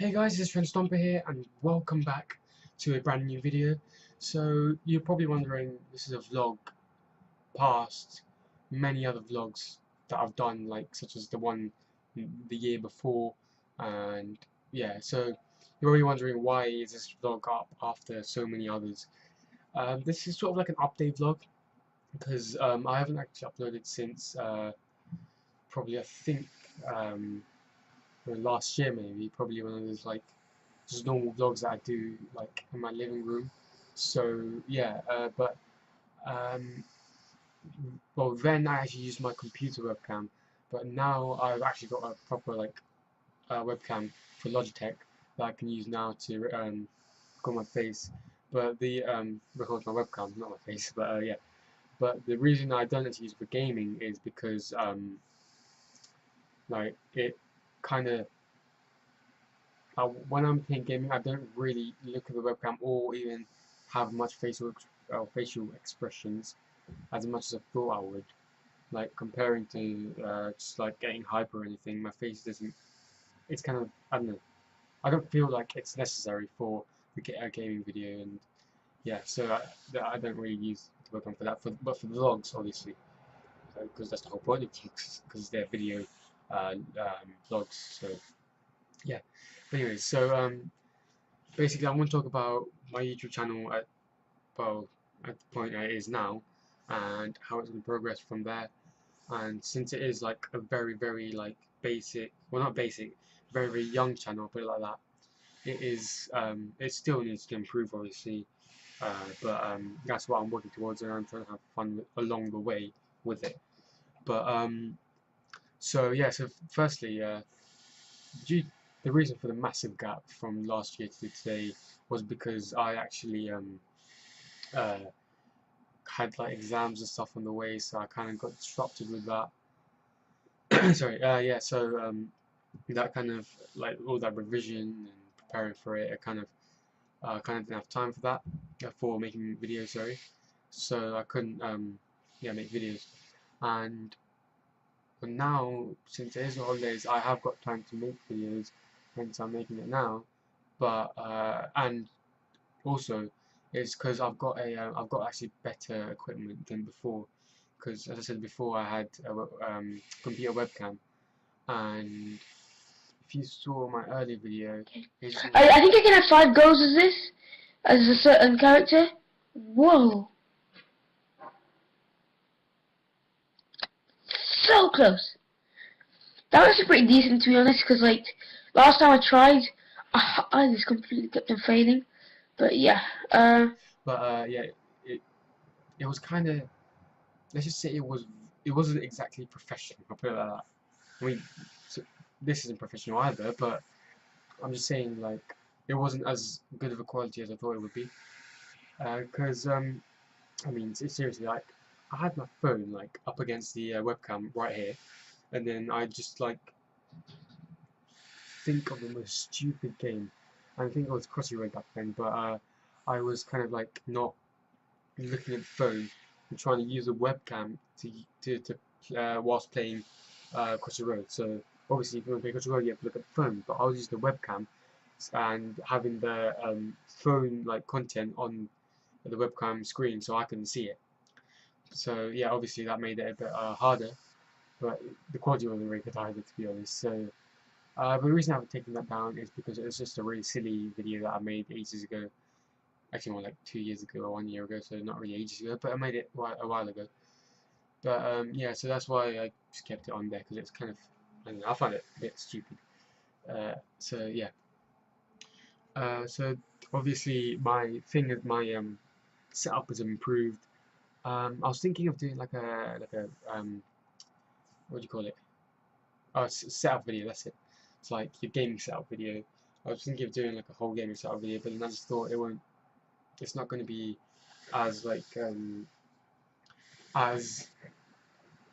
Hey guys, this is Friend Stomper here, and welcome back to a brand new video. So you're probably wondering, this is a vlog past many other vlogs that I've done, like such as the one the year before, and yeah. So you're probably wondering, why is this vlog up after so many others? This is sort of like an update vlog because I haven't actually uploaded since probably I think um, last year, maybe probably one of those like just normal vlogs that I do like in my living room. So yeah, but um, well, then I actually used my computer webcam, but now I've actually got a proper like webcam for Logitech that I can use now to record my face. But the record my webcam, not my face. But yeah. But the reason I don't actually use it for gaming is because like it kind of when I'm playing gaming, I don't really look at the webcam or even have much facial expressions as much as I thought I would. Like comparing to just like getting hyper or anything, my face doesn't. It's kind of, I don't know. I don't feel like it's necessary for a gaming video, and yeah, so I don't really use the webcam for that. But for the vlogs, obviously, because that's the whole point of vlogs, because they're video vlogs. So yeah. But anyways, so basically, I want to talk about my YouTube channel well, at the point it is now, and how it's going to progress from there. And since it is like a very like basic, well, not basic, very young channel, put it like that, it still needs to improve, obviously. But that's what I'm working towards, and I'm trying to have fun along the way with it. But so yeah, so firstly, due, the reason for the massive gap from last year to today was because I actually uh, had like exams and stuff on the way, so I kind of got disrupted with that. Sorry, yeah, so that kind of like all that revision and preparing for it, I kind of didn't have time for that, for making videos, sorry. So I couldn't yeah, make videos. And but now, since it is the holidays, I have got time to make videos, hence I'm making it now. But and also, it's because I've got actually better equipment than before. Because as I said before, I had a computer webcam, and if you saw my earlier video, it's I think I can have 5 goals as this, as a certain character. Whoa, so close. That was pretty decent, to be honest, because like last time I tried, I just completely kept on failing. But yeah, but yeah, it it was kind of, let's just say it wasn't exactly professional. I'll put it like that. I mean, so this isn't professional either, but I'm just saying like it wasn't as good of a quality as I thought it would be. Because I mean, seriously, like I had my phone like up against the webcam right here, and then I just like think of the most stupid game. I think it was Crossy Road back then, but I was kind of like not looking at the phone and trying to use a webcam to whilst playing Crossy Road. So obviously, if you want to play Crossy Road, you have to look at the phone. But I was using the webcam and having the phone like content on the webcam screen, so I couldn't see it. So yeah, obviously that made it a bit harder, but the quality wasn't very good either, to be honest. So but the reason I haven't taken that down is because it was just a really silly video that I made ages ago. Actually, more like 2 years ago or 1 year ago, so not really ages ago, but I made it a while ago. But yeah, so that's why I just kept it on there, because it's kind of, I don't know, I find it a bit stupid. So yeah. So obviously my setup has improved. I was thinking of doing like a what do you call it? Oh, setup video. That's it. It's like your gaming setup video. I was thinking of doing like a whole gaming setup video, but then I just thought it won't. It's not going to be as like as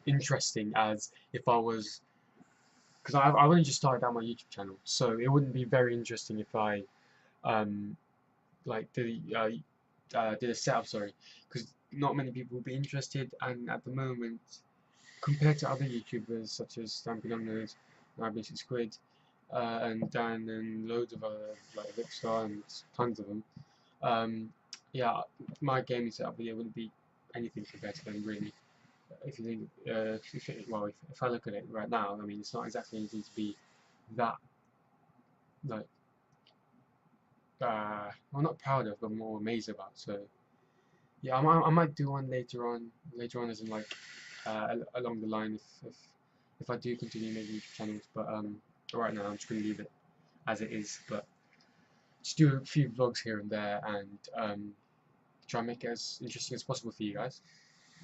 interesting as if I was, because I've only just started out my YouTube channel, so it wouldn't be very interesting if I um like did a setup, sorry, because not many people will be interested, and at the moment, compared to other YouTubers such as Stampy Long Nose and iBasic Squid, and Dan and loads of other like Vicstar and tons of them. Yeah, my gaming setup video wouldn't be anything compared to them really. If you think, if I look at it right now, I mean, it's not exactly anything to be that like, well, not proud of, but more amazed about. So yeah, I might do one later on. Later on, as in like along the line, if I do continue making YouTube channels. But right now, I'm just gonna leave it as it is. But just do a few vlogs here and there, and try and make it as interesting as possible for you guys.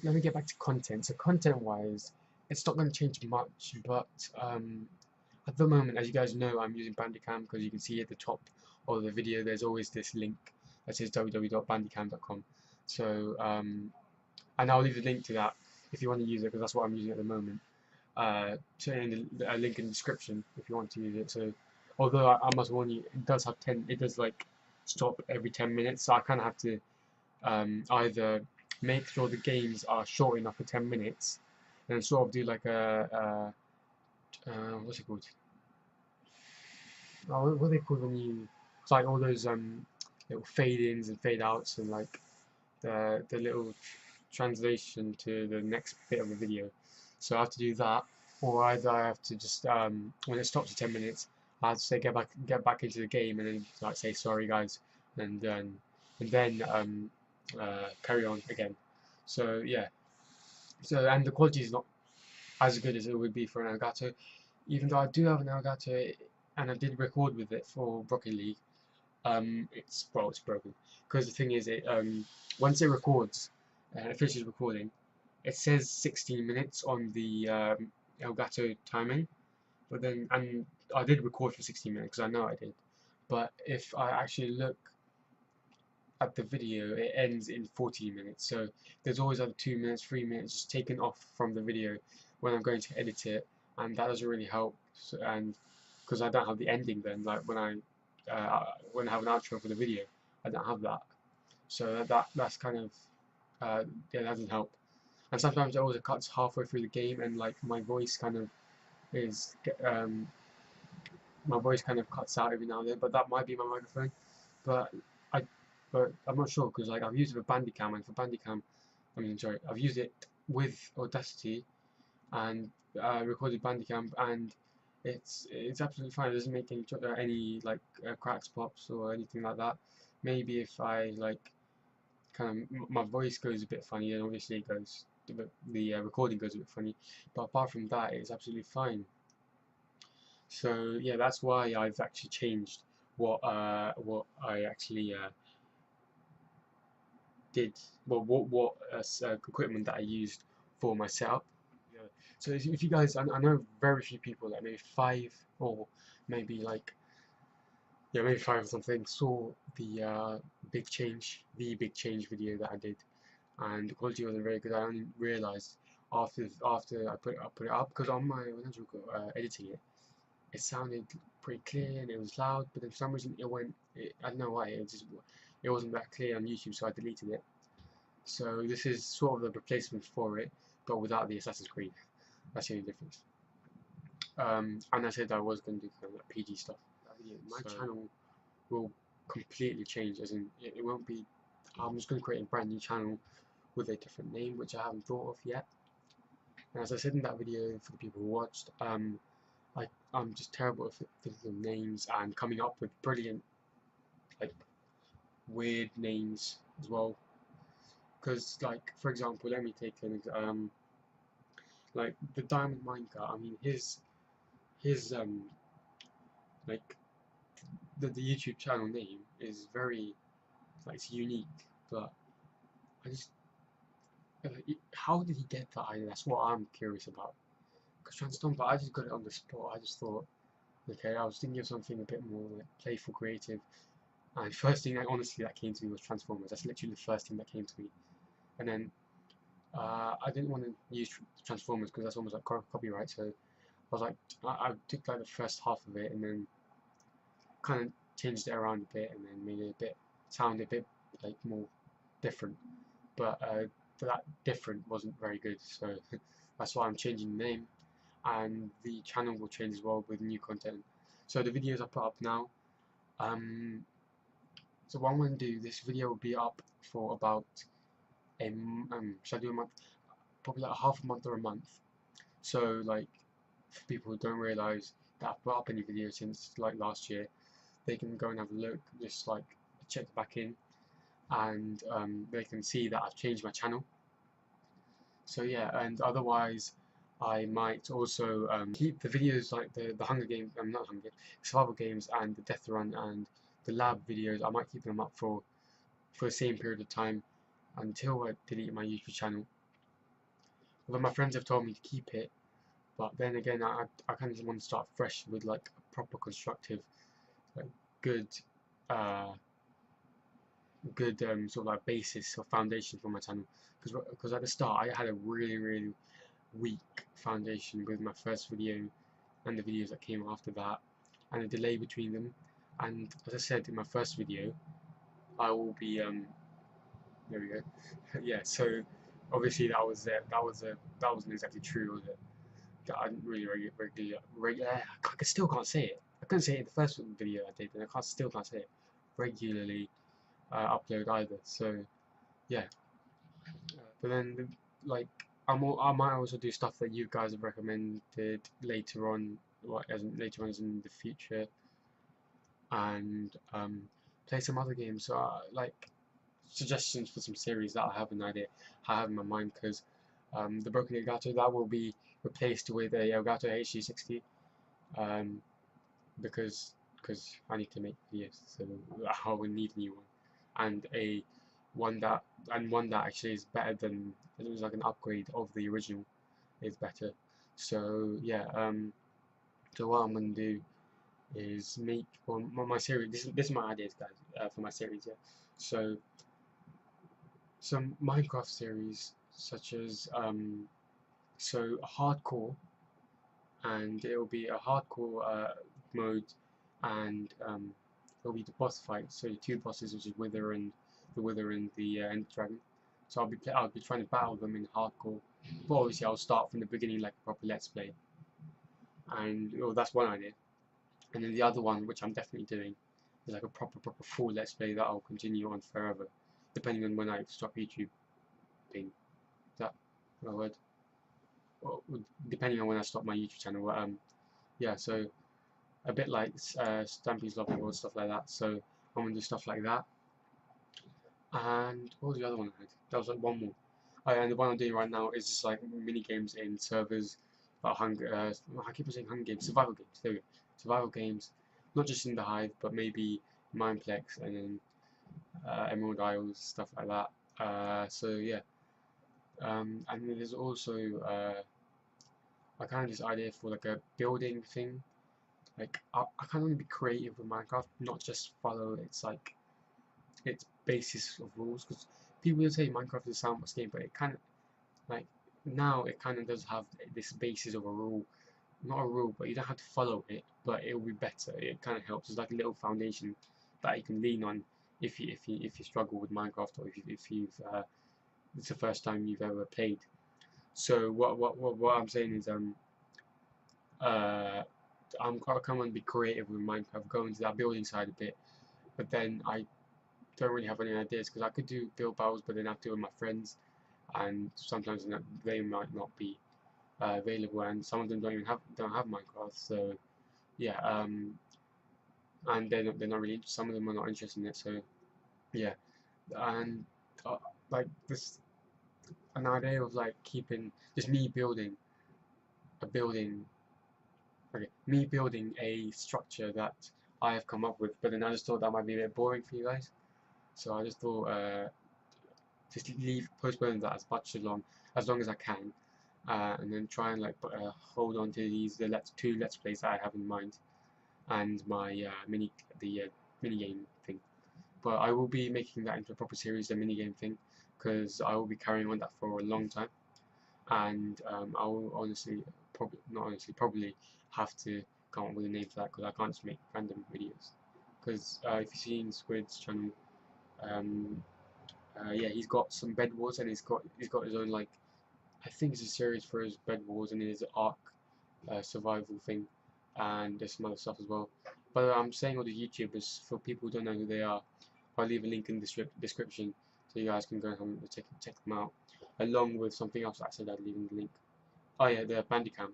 Let me get back to content. So content-wise, it's not going to change much, but at the moment, as you guys know, I'm using Bandicam because you can see at the top of the video there's always this link that says www.bandicam.com. So and I'll leave the link to that if you want to use it, because that's what I'm using at the moment. So in a link in the description if you want to use it. So although I must warn you, it does like stop every 10 minutes, so I kind of have to either make sure the games are short enough for 10 minutes and sort of do like what's it called? Oh, what are they called when you, it's like all those little fade ins and fade outs, and like the little translation to the next bit of the video. So I have to do that, or either I have to just when it stops at 10 minutes, I have to say get back into the game and then like say sorry guys, and then carry on again. So yeah, so and the quality is not as good as it would be for an Elgato, even though I do have an Elgato and I did record with it for Rocket League. It's broken because the thing is, it once it records, it finishes recording, it says 16 minutes on the Elgato timing, but then and I did record for 16 minutes because I know I did, but if I actually look at the video, it ends in 14 minutes. So there's always like 2 minutes, 3 minutes just taken off from the video when I'm going to edit it, and that doesn't really help. So, and because I don't have the ending then, like when I have an outro for the video, I don't have that. So that's kind of yeah, that doesn't help. And sometimes it also cuts halfway through the game, and like my voice kind of is my voice kind of cuts out every now and then. But that might be my microphone. But I but I'm not sure because like I've used it for Bandicam, and for Bandicam, I mean sorry, I've used it with Audacity and recorded Bandicam, and it's absolutely fine. It doesn't make any like cracks, pops, or anything like that. Maybe if I like kind of my voice goes a bit funny, and obviously it goes the recording goes a bit funny, but apart from that, it's absolutely fine. So yeah, that's why I've actually changed what I actually did, well, what equipment that I used for my setup. Yeah. So if you guys, I know very few people, like maybe 5 or maybe like yeah, maybe 5 or something, saw the big change video that I did, and the quality wasn't very good. I only realised after I put it up because on my when I was editing it, it sounded pretty clear and it was loud, but then for some reason I don't know why, it wasn't that clear on YouTube, so I deleted it. So this is sort of the replacement for it, but without the Assassin's Creed. That's the only difference. And I said I was going to do kind of like PG stuff. My channel will completely change, as in it won't be. I'm just going to create a brand new channel with a different name, which I haven't thought of yet. And as I said in that video for the people who watched, I'm just terrible at thinking of names and coming up with brilliant, like, weird names as well. Because, like, for example, let me take like the Diamond Minecart. I mean, his like the YouTube channel name is very like it's unique, but I just how did he get that idea? That's what I'm curious about. Because Transform, but I just got it on the spot. I just thought, okay, I was thinking of something a bit more like playful, creative, and first thing that honestly that came to me was Transformers. That's literally the first thing that came to me, and then I didn't want to use Transformers because that's almost like copyright. So I was like, I took like the first half of it and then kind of changed it around a bit and then made it a bit sound a bit like more different. But that different wasn't very good. So that's why I'm changing the name, and the channel will change as well with new content. So the videos I put up now, so what I'm going to do, this video will be up for about should I do a month? Probably like half a month or a month. So like, for people who don't realise that I've put up any videos since like last year, they can go and have a look, just like check back in, and they can see that I've changed my channel. So yeah, and otherwise I might also keep the videos like the Hunger Games, not Hunger Games, survival games and the Death Run and the lab videos. I might keep them up for the same period of time until I delete my YouTube channel. Although my friends have told me to keep it, but then again I kind of just want to start fresh with like a proper constructive, like good uh, sort of like basis or foundation for my channel, because at the start I had a really weak foundation with my first video and the videos that came after that, and a delay between them. And as I said in my first video, I will be there we go. Yeah, so obviously that wasn't exactly true, was it? That I didn't really I still can't say it. I couldn't say it in the first video I did, and I still can't say it regularly upload either. So yeah, but then like I might also do stuff that you guys have recommended later on, as in the future, and play some other games. So like suggestions for some series that I have an idea, I have in my mind, because the Broken Elgato, that will be replaced with a Elgato HD60, um, because I need to make videos, so I will need a new one, and one that one that actually is better than, it was like an upgrade of the original, is better. So yeah, so what I'm gonna do is make my series. This is my ideas, guys, for my series. Yeah, so some Minecraft series such as so a hardcore, and it will be a hardcore mode, and it'll be the boss fight. So the two bosses, which is the Wither and the Ender Dragon. So I'll be trying to battle them in hardcore. But obviously I'll start from the beginning like a proper Let's Play. And that's one idea. And then the other one, which I'm definitely doing, is like a proper full Let's Play that I'll continue on forever, depending on when I stop YouTube being. Is that a word? Well, depending on when I stop my YouTube channel. Yeah, so a bit like Stampy's Lobby World, stuff like that. So I'm gonna do stuff like that. And what was the other one I had? That was like one more. And the one I'm doing right now is just like mini games in servers, like I keep on saying Hunger Games, survival games. There we go, survival games, not just in the Hive, but maybe Mineplex and then Emerald Isles, stuff like that. So yeah, and then there's also I kind of this idea for like a building thing. Like I kind of want to be creative with Minecraft, not just follow its basis of rules, because people will say Minecraft is a sandbox game, but it kind of like now it kind of does have this basis of a rule, not a rule, but you don't have to follow it, but it will be better. It kind of helps. It's like a little foundation that you can lean on if you struggle with Minecraft, or if you've it's the first time you've ever played. So what I'm saying is uh I'm quite kind of be creative with Minecraft, go into that building side a bit, but then I don't really have any ideas, because I could do build battles, but then I have to do it with my friends, and sometimes they might not be available, and some of them don't have Minecraft. So yeah, and they're not really, some of them are not interested in it. So yeah, and like this, an idea of like keeping just me building a building, okay, me building a structure that I have come up with, but then I just thought that might be a bit boring for you guys. So I just thought just postpone that as long as I can, and then try and like hold on to the two Let's Plays that I have in mind, and my mini game thing. But I will be making that into a proper series, the mini game thing, because I will be carrying on that for a long time, and I will probably have to come up with a name for that, because I can't just make random videos. Because if you've seen Squid's channel, um, yeah, he's got some Bed Wars, and he's got his own, like, I think it's a series for his Bed Wars and his Ark survival thing, and there's some other stuff as well. By the way, I'm saying all the YouTubers for people who don't know who they are. I'll leave a link in the description so you guys can go and check them out, along with something else that I said I'd leave in the link. Oh yeah, the Bandicam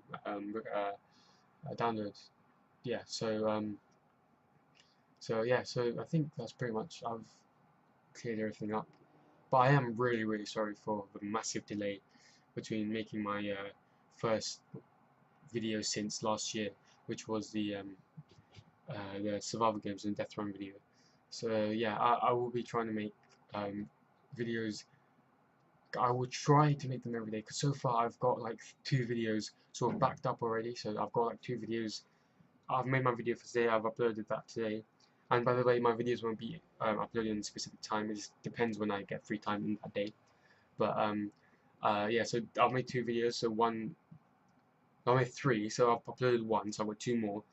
downloads. Yeah, so yeah, so I think that's pretty much, I've cleared everything up. But I am really sorry for the massive delay between making my first video since last year, which was the survival games and death run video. So yeah, I will be trying to make videos. I will try to make them every day, because so far I've got like 2 videos sort of backed up already. So I've got like 2 videos. I've made my video for today, I've uploaded that today. And by the way, my videos won't be uploaded in a specific time, it just depends when I get free time in that day. But yeah, so I've made 2 videos, so I made 3, so I've uploaded 1, so I've got 2 more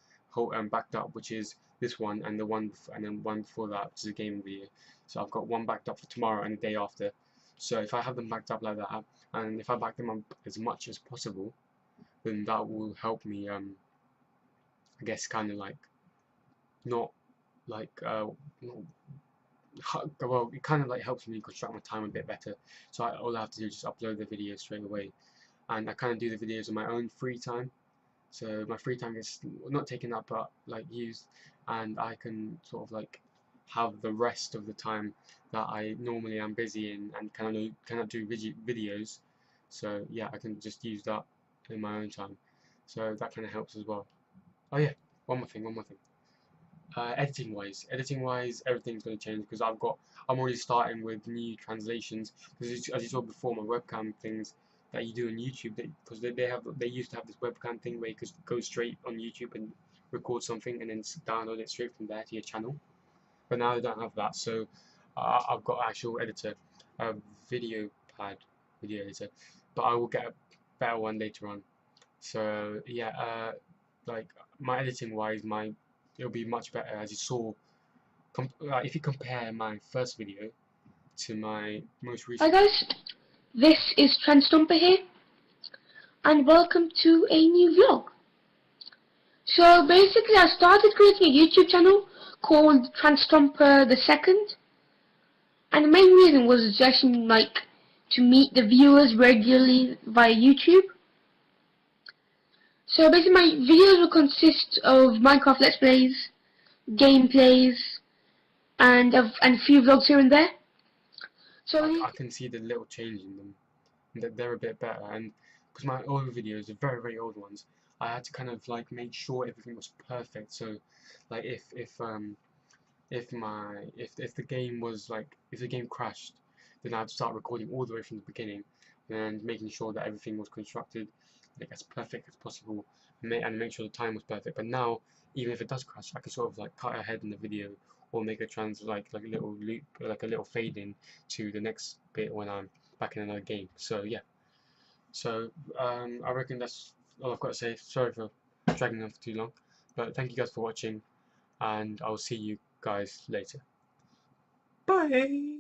backed up, which is this one and then one before that, which is a gaming video. So I've got 1 backed up for tomorrow and the day after. So if I have them backed up like that, and if I back them up as much as possible, then that will help me, I guess, kind of like, not like, well, it kind of like helps me construct my time a bit better. So all I have to do is just upload the video straight away, and I kind of do the videos in my own free time. So my free time gets not taken up, but like used, and I can sort of like have the rest of the time that I normally am busy in and cannot do videos. So yeah, I can just use that in my own time. So that kind of helps as well. Oh yeah, one more thing. Editing wise, everything's going to change, because I'm already starting with new translations, because as you saw before, my webcam things that you do on YouTube, because they used to have this webcam thing where you could go straight on YouTube and record something and then download it straight from there to your channel. But now they don't have that, so I've got an actual editor, a video editor, but I will get a better one later on. So yeah, like my editing wise, it'll be much better, as you saw. If you compare my first video to my most Hi recent. guys, this is TrentStomper here, and welcome to a new vlog. So basically, I started creating a YouTube channel called TrentStomper the Second, and the main reason was just like to meet the viewers regularly via YouTube. So basically, my videos will consist of Minecraft Let's Plays, gameplays, and a few vlogs here and there. So I can see the little change in them, that they're a bit better, and because my older videos, the very old ones, I had to kind of like make sure everything was perfect. So like if the game was like, if the game crashed, then I had to start recording all the way from the beginning and making sure that everything was constructed like as perfect as possible, and make sure the time was perfect. But now, even if it does crash, I can sort of like cut ahead in the video, or make a like a little loop, like a little fade in to the next bit when I'm back in another game. So yeah, so I reckon that's all I've got to say. Sorry for dragging on for too long, but thank you guys for watching, and I'll see you guys later. Bye!